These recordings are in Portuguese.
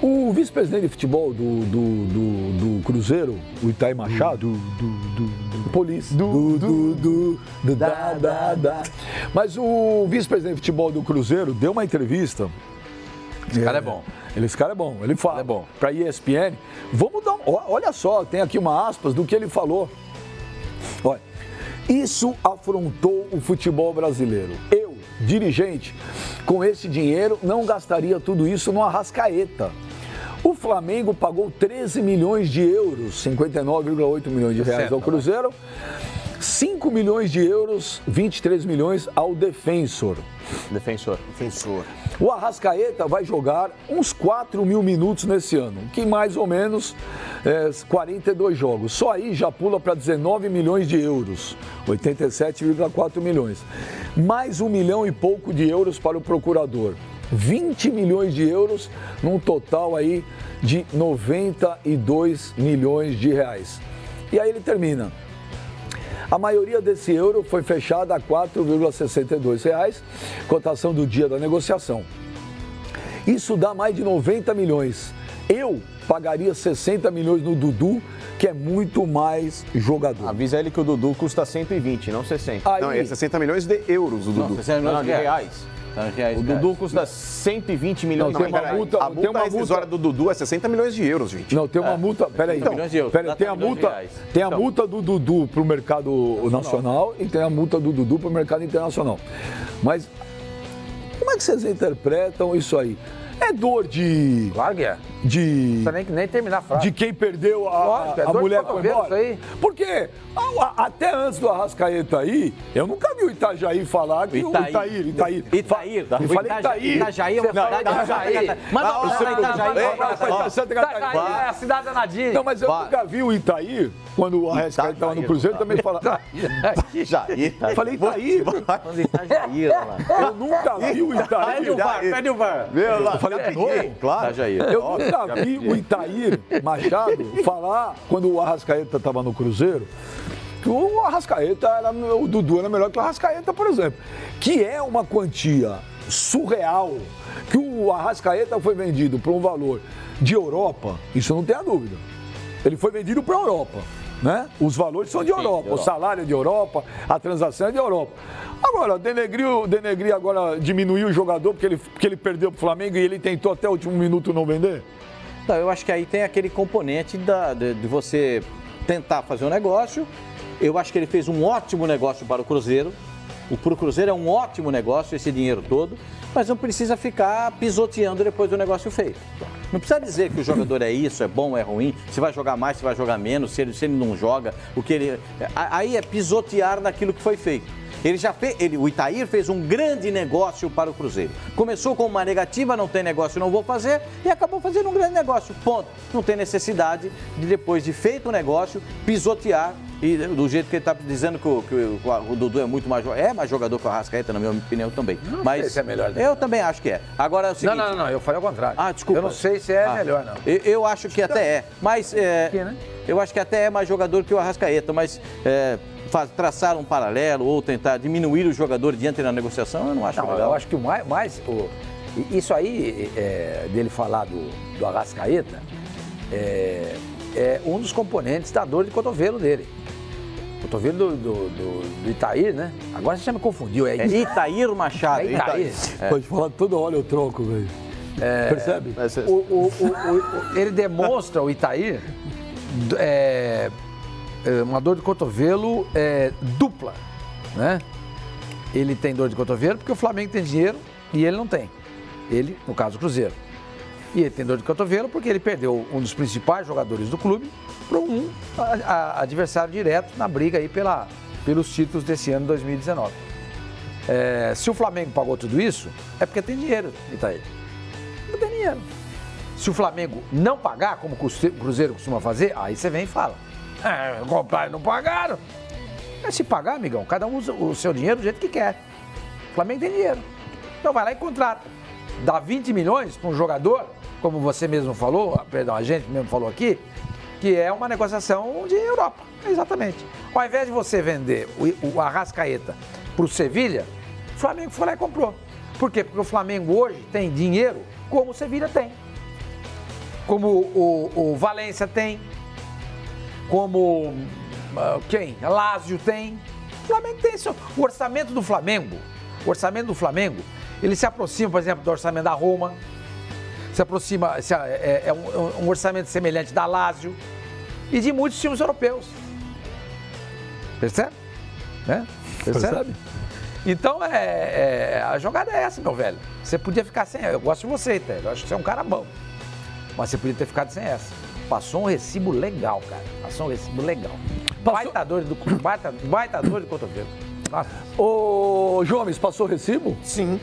O vice-presidente de futebol do Cruzeiro, o Itaí Machado, polícia, mas o vice-presidente de futebol do Cruzeiro deu uma entrevista. Esse cara é bom. Esse cara é bom, ele fala para a ESPN. Vamos dar olha só, tem aqui uma aspas do que ele falou. Olha, isso afrontou o futebol brasileiro. Eu, dirigente, com esse dinheiro não gastaria tudo isso no Arrascaeta. O Flamengo pagou 13 milhões de euros, 59,8 milhões de reais ao Cruzeiro, 5 milhões de euros, 23 milhões ao Defensor. O Arrascaeta vai jogar uns 4 mil minutos nesse ano, que mais ou menos 42 jogos. Só aí já pula para 19 milhões de euros, 87,4 milhões. Mais 1 milhão e pouco de euros para o procurador. 20 milhões de euros, num total aí de 92 milhões de reais. E aí ele termina. A maioria desse euro foi fechada a R$ 4,62, cotação do dia da negociação. Isso dá mais de 90 milhões. Eu pagaria 60 milhões no Dudu, que é muito mais jogador. Avisa ele que o Dudu custa 120, não 60. Aí, Não, é 60 milhões de euros o Dudu. Não, 60 milhões de reais. O Dudu custa 120 milhões de reais. A multa rescisória do Dudu é 60 milhões de euros, gente. Não, tem uma multa. Peraí. Tem a multa do Dudu para o mercado nacional e tem a multa do Dudu para o mercado internacional. Mas como é que vocês interpretam isso aí? É dor de... Claro que é. De... Não precisa nem terminar a frase. De quem perdeu a mulher que foi embora. Aí. Porque até antes do Arrascaeta aí, eu nunca vi o Itajaí falar que Itair. Eu falei Itair. Itajaí é uma cidade de Itajaí. Mas não, Itajaí é a cidade da Nadine. Não, mas eu nunca vi o Itair, quando o Arrascaeta estava no Cruzeiro, também falava... Falei Itair. Eu nunca vi o Itair. Pede o VAR. Eu falei de novo? Claro. Eu nunca vi o Itair Machado falar, quando o Arrascaeta estava no Cruzeiro, que o Arrascaeta o Dudu era melhor que o Arrascaeta, por exemplo. Que é uma quantia surreal, que o Arrascaeta foi vendido por um valor de Europa, isso não tem a dúvida. Ele foi vendido para a Europa, né? Os valores são de Europa, o salário é de Europa, a transação é de Europa. Agora, denegrir agora, diminuiu o jogador porque ele perdeu para o Flamengo e ele tentou até o último minuto não vender? Não, eu acho que aí tem aquele componente de você tentar fazer um negócio. Eu acho que ele fez um ótimo negócio para o Cruzeiro. Para o Cruzeiro é um ótimo negócio esse dinheiro todo, mas não precisa ficar pisoteando depois do negócio feito. Não precisa dizer que o jogador é isso, é bom, é ruim, se vai jogar mais, se vai jogar menos, se ele não joga, aí é pisotear naquilo que foi feito. O Itair fez um grande negócio para o Cruzeiro. Começou com uma negativa, não tem negócio, não vou fazer, e acabou fazendo um grande negócio. Ponto. Não tem necessidade de, depois de feito o negócio, pisotear. E do jeito que ele está dizendo que o Dudu é muito mais jogador que o Arrascaeta, na minha opinião, também. Não mas sei se é melhor. Eu também acho que é. Agora é o seguinte... Não, eu falei ao contrário. Desculpa. Eu não sei se é melhor, não. Eu acho que até é. Mas eu acho que até é mais jogador que o Arrascaeta, mas... traçar um paralelo ou tentar diminuir o jogador diante da negociação, eu não acho legal. Eu acho que isso aí, dele falar do Arrascaeta, é um dos componentes da dor de cotovelo dele. Cotovelo do Itair, né? Agora você já me confundiu. É Itair Machado. É Itair. Pode falar toda hora eu troco, velho. Percebe? Ele demonstra, o Itair, uma dor de cotovelo dupla, né? Ele tem dor de cotovelo porque o Flamengo tem dinheiro e ele não tem. Ele, no caso, o Cruzeiro. E ele tem dor de cotovelo porque ele perdeu um dos principais jogadores do clube para um adversário direto na briga aí pelos títulos desse ano 2019. Se o Flamengo pagou tudo isso, é porque tem dinheiro, Itaí. Não tem dinheiro. Se o Flamengo não pagar, como o Cruzeiro costuma fazer, aí você vem e fala. Compraram e não pagaram. Se pagar, amigão, cada um usa o seu dinheiro do jeito que quer. O Flamengo tem dinheiro. Então vai lá e contrata. Dá 20 milhões para um jogador, como você mesmo falou, a gente mesmo falou aqui, que é uma negociação de Europa. Exatamente. Ao invés de você vender o Arrascaeta para o Sevilha, o Flamengo foi lá e comprou. Por quê? Porque o Flamengo hoje tem dinheiro como o Sevilha tem. como o Valência tem, como quem? Lazio tem. O Flamengo tem isso. O orçamento do Flamengo, ele se aproxima, por exemplo, do orçamento da Roma, se aproxima, é um orçamento semelhante da Lazio e de muitos times europeus. Percebe? Né? Percebe? Então, a jogada é essa, meu velho. Você podia ficar sem essa. Eu gosto de você, Télio. Eu acho que você é um cara bom. Mas você podia ter ficado sem essa. Passou um recibo legal, cara. Baita dor de cotovelo. Ô, Jomes, passou o recibo? Sim.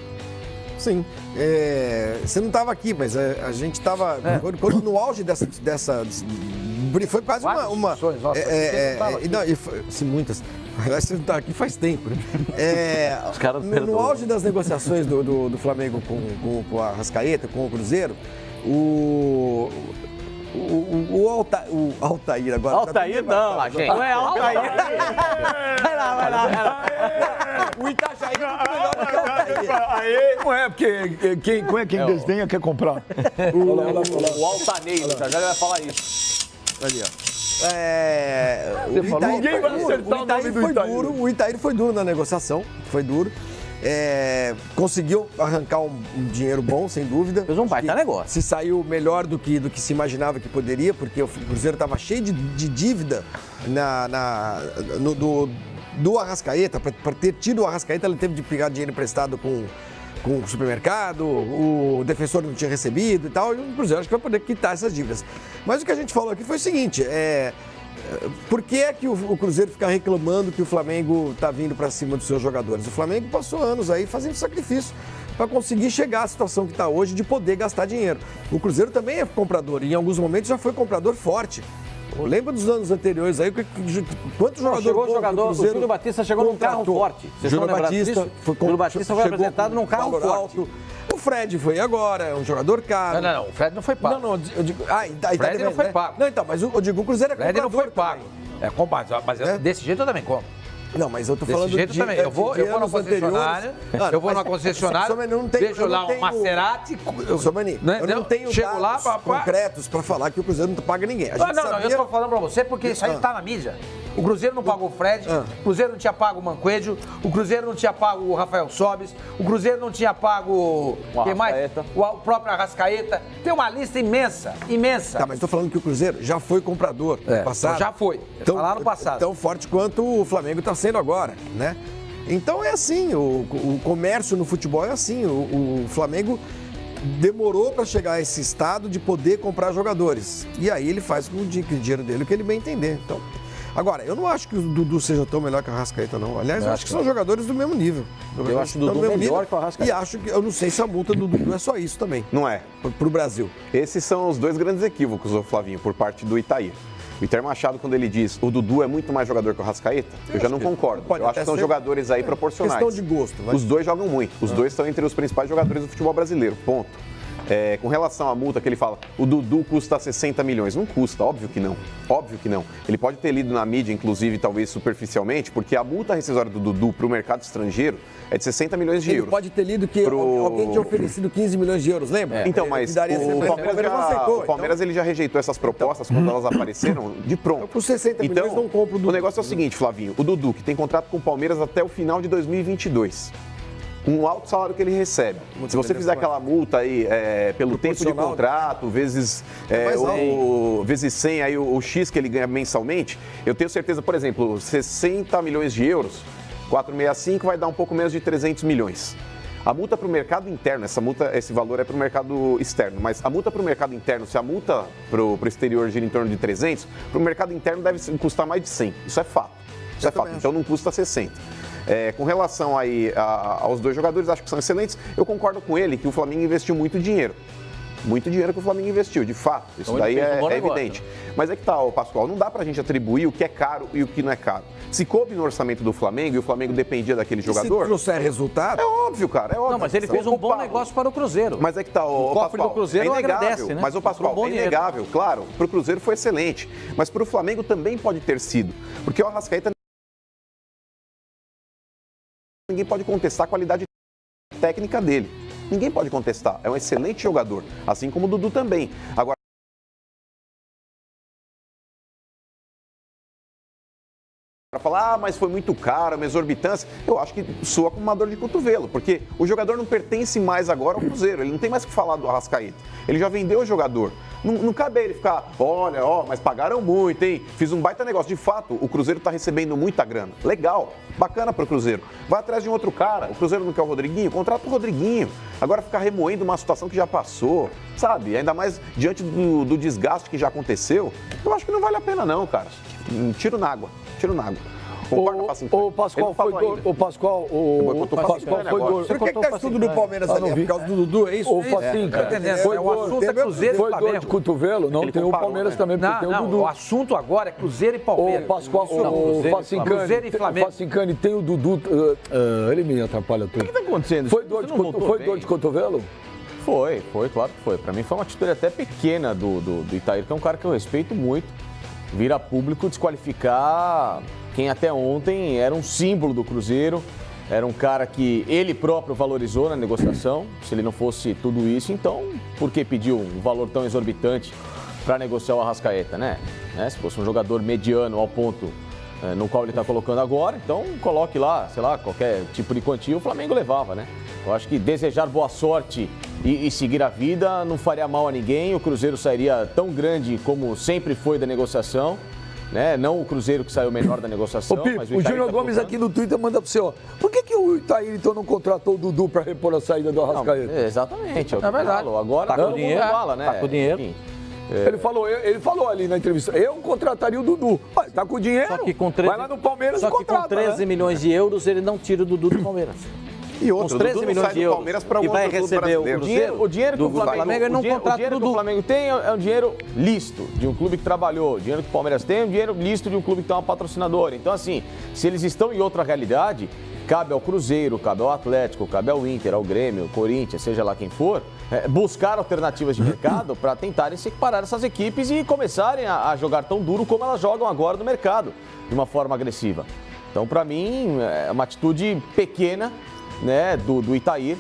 Você não estava aqui, mas a gente estava no auge dessa foi quase uma muitas. Aliás, você não está aqui faz tempo. Né? Os caras no auge das negociações do Flamengo com a Arrascaeta, com o Cruzeiro, o Altair agora. Altair não, gente. Não é Altair. Vai lá. O Itajaí é muito melhor do que o Altair. Não é, porque quem desdenha quer comprar. O Altaneiro, já vai falar isso. Ali, ó. Ninguém vai acertar o nome do Itair. O Itair foi duro na negociação, foi duro. Conseguiu arrancar um dinheiro bom, sem dúvida. Fez um baita negócio. Se saiu melhor do que se imaginava que poderia, porque o Cruzeiro estava cheio de dívida do Arrascaeta. Para ter tido o Arrascaeta, ele teve de pegar dinheiro emprestado com o supermercado, o defensor não tinha recebido e tal, e o Cruzeiro acho que vai poder quitar essas dívidas. Mas o que a gente falou aqui foi o seguinte, por que é que o Cruzeiro fica reclamando que o Flamengo está vindo para cima dos seus jogadores? O Flamengo passou anos aí fazendo sacrifício para conseguir chegar à situação que está hoje de poder gastar dinheiro. O Cruzeiro também é comprador e em alguns momentos já foi comprador forte. Lembra dos anos anteriores aí, quantos jogadores... Chegou o jogador, o Júlio Batista chegou num carro forte. Júlio Batista foi apresentado num carro forte. Alto. O Fred foi agora, é um jogador caro. Não, o Fred não foi pago. Não, eu digo... o Fred não foi pago. Não, então, mas eu digo, o Cruzeiro é comprador. O Fred não foi pago. Mas desse jeito eu também compro. Não, mas eu tô falando desse jeito também. Eu vou na concessionária, vejo lá um Maserati. Eu não tenho dados concretos para falar que o Cruzeiro não paga ninguém. Não, eu estou falando para você porque isso aí está na mídia. O Cruzeiro não pagou o Fred, o Cruzeiro não tinha pago o Mancoedio, o Cruzeiro não tinha pago o Rafael Sobis, o Cruzeiro não tinha pago quem mais? O próprio Arrascaeta. Tem uma lista imensa. Tá, mas estou falando que o Cruzeiro já foi comprador no passado. Já foi, lá no passado. Tão forte quanto o Flamengo está sendo agora, né? Então é assim, o comércio no futebol é assim, o Flamengo demorou para chegar a esse estado de poder comprar jogadores. E aí ele faz com o dinheiro dele o que ele bem entender. Então, agora, eu não acho que o Dudu seja tão melhor que o Arrascaeta, não. Aliás, eu acho que são jogadores do mesmo nível. Eu acho o Dudu melhor que o Arrascaeta. E acho que, eu não sei se a multa do Dudu é só isso também. Não é. Pro Brasil. Esses são os dois grandes equívocos, ô Flavinho, por parte do Itair. O Iter Machado, quando ele diz o Dudu é muito mais jogador que o Arrascaeta, eu já não concordo. Eu acho que são jogadores aí proporcionais. Questão de gosto. Mas... Os dois jogam muito. Os dois estão entre os principais jogadores do futebol brasileiro. Ponto. Com relação à multa que ele fala, o Dudu custa 60 milhões. Não custa, óbvio que não. Óbvio que não. Ele pode ter lido na mídia, inclusive, talvez superficialmente, porque a multa rescisória do Dudu para o mercado estrangeiro é de 60 milhões de euros. Ele pode ter lido que alguém tinha oferecido 15 milhões de euros, lembra? Então, mas o Palmeiras ele já rejeitou essas propostas quando elas apareceram de pronto. Por 60 milhões não compro o Dudu. O negócio é o seguinte, Flavinho, o Dudu, que tem contrato com o Palmeiras até o final de 2022. Um alto salário que ele recebe. Se você fizer aquela multa aí pelo tempo de contrato, vezes 100, aí o X que ele ganha mensalmente, eu tenho certeza, por exemplo, 60 milhões de euros, 465 vai dar um pouco menos de 300 milhões. A multa para o mercado interno, esse valor é para o mercado externo, mas a multa para o mercado interno, se a multa para o exterior gira em torno de 300, para o mercado interno deve custar mais de 100. Isso é fato. Isso é fato. Então não custa 60. Com relação aí aos dois jogadores, acho que são excelentes. Eu concordo com ele que o Flamengo investiu muito dinheiro. Muito dinheiro que o Flamengo investiu, de fato. Isso então, daí é evidente. Mas é que tá, Pascoal, não dá pra gente atribuir o que é caro e o que não é caro. Se coube no orçamento do Flamengo e o Flamengo dependia daquele jogador... Se trouxer resultado... É óbvio, cara, é óbvio. Não, mas ele fez um bom negócio para o Cruzeiro. Mas é que tá, o cofre do Cruzeiro agradece, né? Mas o Pascoal, é inegável, claro. Pro Cruzeiro foi excelente. Mas pro Flamengo também pode ter sido. Porque o Arrascaeta... Ninguém pode contestar a qualidade técnica dele. Ninguém pode contestar. É um excelente jogador, assim como o Dudu também. Agora, Para falar, mas foi muito caro, uma exorbitância, eu acho que soa como uma dor de cotovelo, porque o jogador não pertence mais agora ao Cruzeiro, ele não tem mais o que falar do Arrascaeta, ele já vendeu o jogador. Não cabe a ele ficar, olha, mas pagaram muito, hein? Fiz um baita negócio. De fato, o Cruzeiro está recebendo muita grana. Legal, bacana para o Cruzeiro. Vai atrás de um outro cara. O Cruzeiro não quer o Rodriguinho? Contrata o Rodriguinho. Agora ficar remoendo uma situação que já passou, sabe? Ainda mais diante do desgaste que já aconteceu, eu acho que não vale a pena não, cara. Tiro na água. O Pascoal foi gol. O Pascoal foi gol. Por que tá tudo no Palmeiras ali? É por causa do Dudu, é isso? O Facinca. Foi o assunto é Cruzeiro e Foi Flamengo. dor de cotovelo? Não, tem o Palmeiras também, porque tem o Dudu. O assunto agora é Cruzeiro e Palmeiras. O Pascoal, o Facincani tem o Dudu. Ele me atrapalha tudo. O que está acontecendo? Foi dor de cotovelo? Foi, claro que foi. Para mim foi uma atitude até pequena do Itair, que é um cara que eu respeito muito. Vir a público desqualificar quem até ontem era um símbolo do Cruzeiro, era um cara que ele próprio valorizou na negociação. Se ele não fosse tudo isso, então por que pediu um valor tão exorbitante para negociar o Arrascaeta, né? Se fosse um jogador mediano ao ponto no qual ele está colocando agora, então coloque lá, sei lá, qualquer tipo de quantia, o Flamengo levava, né? Eu acho que desejar boa sorte e seguir a vida não faria mal a ninguém. O Cruzeiro sairia tão grande como sempre foi da negociação, né? Não o Cruzeiro que saiu melhor da negociação. Mas o Júnior Gomes aqui no Twitter manda para você, ó. Por que o Itair então não contratou o Dudu para repor a saída do Arrascaeta? Exatamente, é verdade. Agora tá com dinheiro, fala, né? Tá com dinheiro. Enfim. Ele falou ali na entrevista, eu contrataria o Dudu. Tá com dinheiro, só que com 13, vai lá no Palmeiras e contrata. Só que com 13 milhões de euros ele não tira o Dudu do Palmeiras. E outro, os 13 milhões de euros que vai receber o Cruzeiro, o dinheiro que o Flamengo não contrata. O dinheiro que o Flamengo tem é um dinheiro lícito de um clube que trabalhou. O dinheiro que o Palmeiras tem é um dinheiro lícito de um clube que tem uma patrocinadora. Então, assim, se eles estão em outra realidade, cabe ao Cruzeiro, cabe ao Atlético, cabe ao Inter, ao Grêmio, ao Corinthians, seja lá quem for, buscar alternativas de mercado para tentarem separar essas equipes e começarem a jogar tão duro como elas jogam agora no mercado, de uma forma agressiva. Então, para mim, é uma atitude pequena, né, do Itair,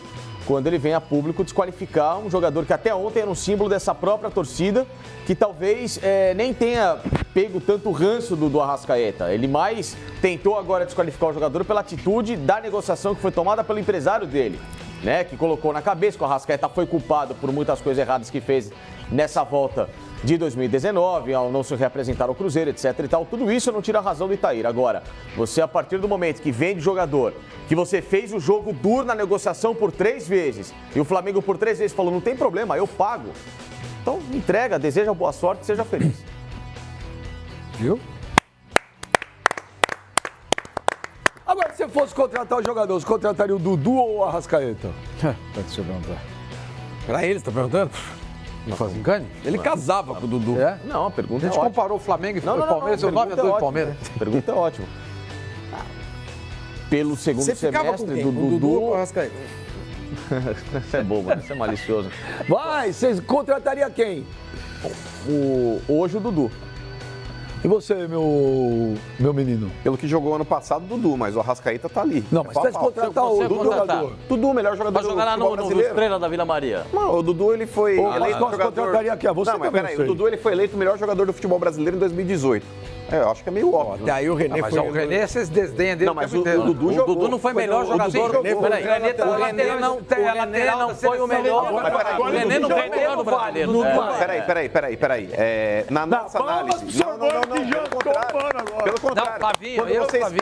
quando ele vem a público desqualificar um jogador que até ontem era um símbolo dessa própria torcida, que talvez nem tenha pego tanto ranço do Arrascaeta. Ele mais tentou agora desqualificar o jogador pela atitude da negociação que foi tomada pelo empresário dele, né, que colocou na cabeça que o Arrascaeta foi culpado por muitas coisas erradas que fez nessa volta de 2019, ao não se reapresentar ao Cruzeiro, etc e tal. Tudo isso não tira a razão do Itair. Agora, você a partir do momento que vende jogador, que você fez o jogo duro na negociação por 3 vezes, e o Flamengo por 3 vezes falou, não tem problema, eu pago. Então, entrega, deseja boa sorte, seja feliz. Viu? Agora, se você fosse contratar o jogador, você contrataria o Dudu ou o Arrascaeta? Deixa eu perguntar. Pra ele, você tá perguntando? Não faz engano? Ele casava com o Dudu. É? Não, a pergunta A gente comparou o Flamengo e o Palmeiras, deu 9-2 do Palmeiras. A pergunta é ótima. Pelo segundo Você ficava com semestre quem? do Com o Dudu ou com o Arrascaeta? Você é bobo, né? Você é malicioso. Vai, você contrataria quem? Hoje o Dudu. E você, meu menino? Pelo que jogou ano passado, Dudu, mas o Arrascaeta tá ali. Não, mas você vai contratar o jogador. Dudu, o melhor jogador Vai jogar lá no Estrela da Vila Maria. Não, o Dudu, ele foi eleito contrataria aqui, você não, mas também, peraí, o Dudu, ele foi eleito o melhor jogador do futebol brasileiro em 2018. Eu acho que é meio óbvio. Até aí o René Mas foi... o René, vocês desdenham dele. Não, mas o Dudu jogou. O Dudu não foi melhor jogador. Peraí, o René não foi o melhor. O René não foi o melhor do brasileiro. Peraí. Na nossa análise. Não, pelo contrário.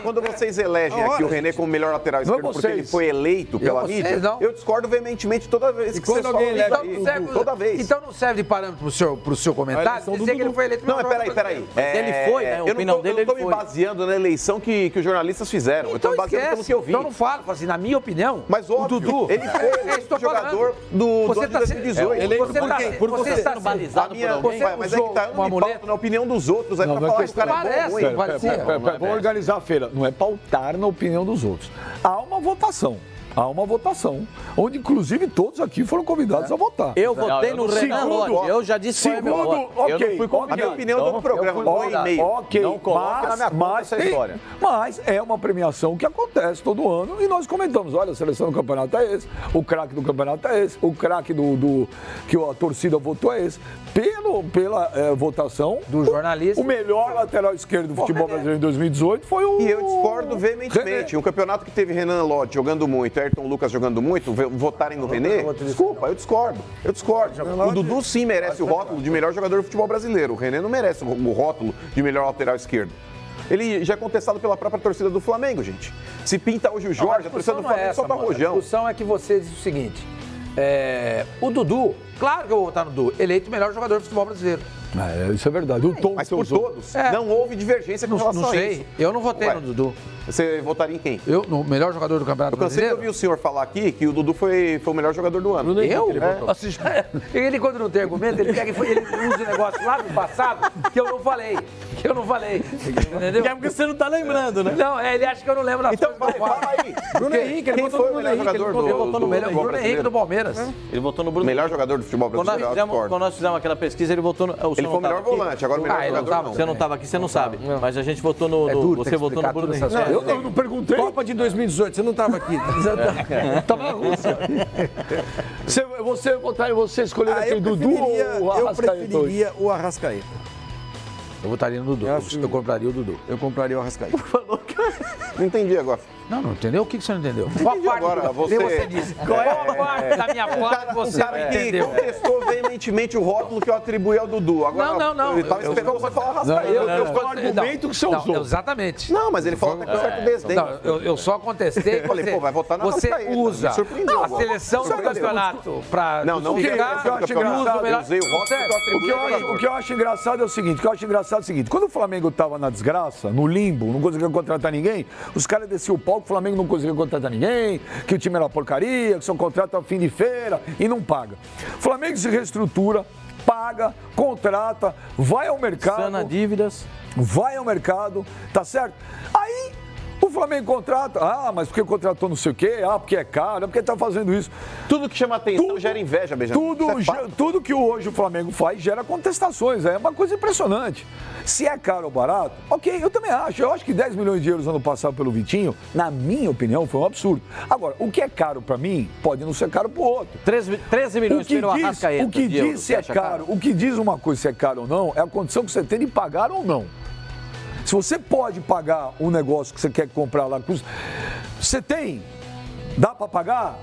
Quando vocês elegem aqui o René como melhor lateral esquerdo porque ele foi eleito pela mídia, eu discordo veementemente toda vez que vocês falam isso. Toda vez. Então não serve de parâmetro pro seu comentário dizer que ele foi eleito. Não, mas peraí. Ele foi, né? A opinião dele, eu não tô me baseando na eleição que os jornalistas fizeram. Eu tô me baseando pelo que eu vi. Então não falo assim, na minha opinião. Mas óbvio, o Dudu, ele foi jogador do ano de 2018. Você está sendo balizado por alguém. Mas é que tá eu não me pauto na opinião dos outros. Aí pra falar que o cara é bom, ruim. Vamos organizar a feira. Não é pautar na opinião dos outros. Há uma votação. Onde inclusive todos aqui foram convidados a votar. Eu votei no Renan Lodge, eu já disse qual é meu voto. Ok, eu não fui convidado. A minha opinião do programa não é e-mail. Ok, não coloca na minha conta essa história. Mas é uma premiação que acontece todo ano e nós comentamos, olha, a seleção do campeonato é esse, o craque do campeonato é esse, o craque que a torcida votou é esse. Pelo pela votação do jornalista. O melhor lateral esquerdo do futebol brasileiro em 2018 foi o... E eu discordo veementemente. Um campeonato que teve Renan Lodge jogando muito, Ayrton Lucas jogando muito, votarem no René, desculpa, eu discordo. O Dudu sim merece o rótulo de melhor jogador do futebol brasileiro. O René não merece o rótulo de melhor lateral esquerdo. Ele já é contestado pela própria torcida do Flamengo, gente. Se pinta hoje o Jorge, a torcida do Flamengo só tá rojão. A discussão é que você diz o seguinte, o Dudu, claro que eu vou votar no Dudu, eleito o melhor jogador do futebol brasileiro. Isso é verdade. O tom mas por todos. Não houve divergência com relação a isso. Eu não votei no Dudu. Você votaria em quem? Eu, no melhor jogador do Campeonato Brasileiro? Eu cansei de ouvir o senhor falar aqui que o Dudu foi o melhor jogador do ano. Ele, quando não tem argumento, ele pega e ele usa o negócio lá do passado que eu não falei. Entendeu? É porque você não tá lembrando, né? Não, ele acha que eu não lembro das então, coisas. Fala aí. Bruno Henrique, ele votou no Bruno Henrique. Ele votou no Bruno Henrique do Palmeiras. Ele votou no Bruno. Melhor jogador do futebol brasileiro. Quando nós fizemos aquela pesquisa, ele votou no... Ele foi o melhor volante, agora o melhor jogador não. Você não estava aqui, você não sabe. Mas a gente votou no... Você votou no Bruno Henrique. Eu não perguntei. Copa de 2018, você não estava aqui. Estava na Rússia. Você escolheu aquele Dudu ou o Eu Arrascaeta? preferiria o Arrascaeta. Eu votaria no Dudu. Eu compraria o Dudu. Eu compraria o Arrascaeta. Não entendi agora. Não entendeu? O que você não entendeu? Qual parte agora, você disse? Qual é a parte da minha fala que você não entendeu? contestou veementemente o rótulo que eu atribuí ao Dudu. Agora, não. Eu estava esperando você falar Arrascaeta. Eu o argumento que você usou. Exatamente. Não, mas ele falou até com certo desdém. Eu só contestei. Eu falei, vai votar na Você Arrascaeta. usa Me surpreendeu a agora. seleção do campeonato para Não justificar. eu usei o rótulo que eu atribuí ao jogador. O que eu acho engraçado é o seguinte, quando o Flamengo estava na desgraça, no limbo, não conseguia contratar ninguém, os caras desciam o palco, o Flamengo não conseguia contratar ninguém, que o time era porcaria, que seu contrato é fim de feira e não paga. O Flamengo se reestrutura, paga, contrata, vai ao mercado. Sana dívidas. Vai ao mercado, tá certo? Aí o Flamengo contrata, mas porque contratou não sei o quê, porque é caro, porque tá fazendo isso. Tudo que chama atenção gera inveja, Benjamin. Tudo que hoje o Flamengo faz gera contestações, é uma coisa impressionante. Se é caro ou barato, ok, eu também acho. Eu acho que 10 milhões de euros ano passado pelo Vitinho, na minha opinião, foi um absurdo. Agora, o que é caro pra mim, pode não ser caro pro outro. 13 milhões pelo Arrascaeta. O que diz se é caro, o que diz uma coisa se é caro ou não, é a condição que você tem de pagar ou não. Se você pode pagar um negócio que você quer comprar lá, você tem, dá pra pagar?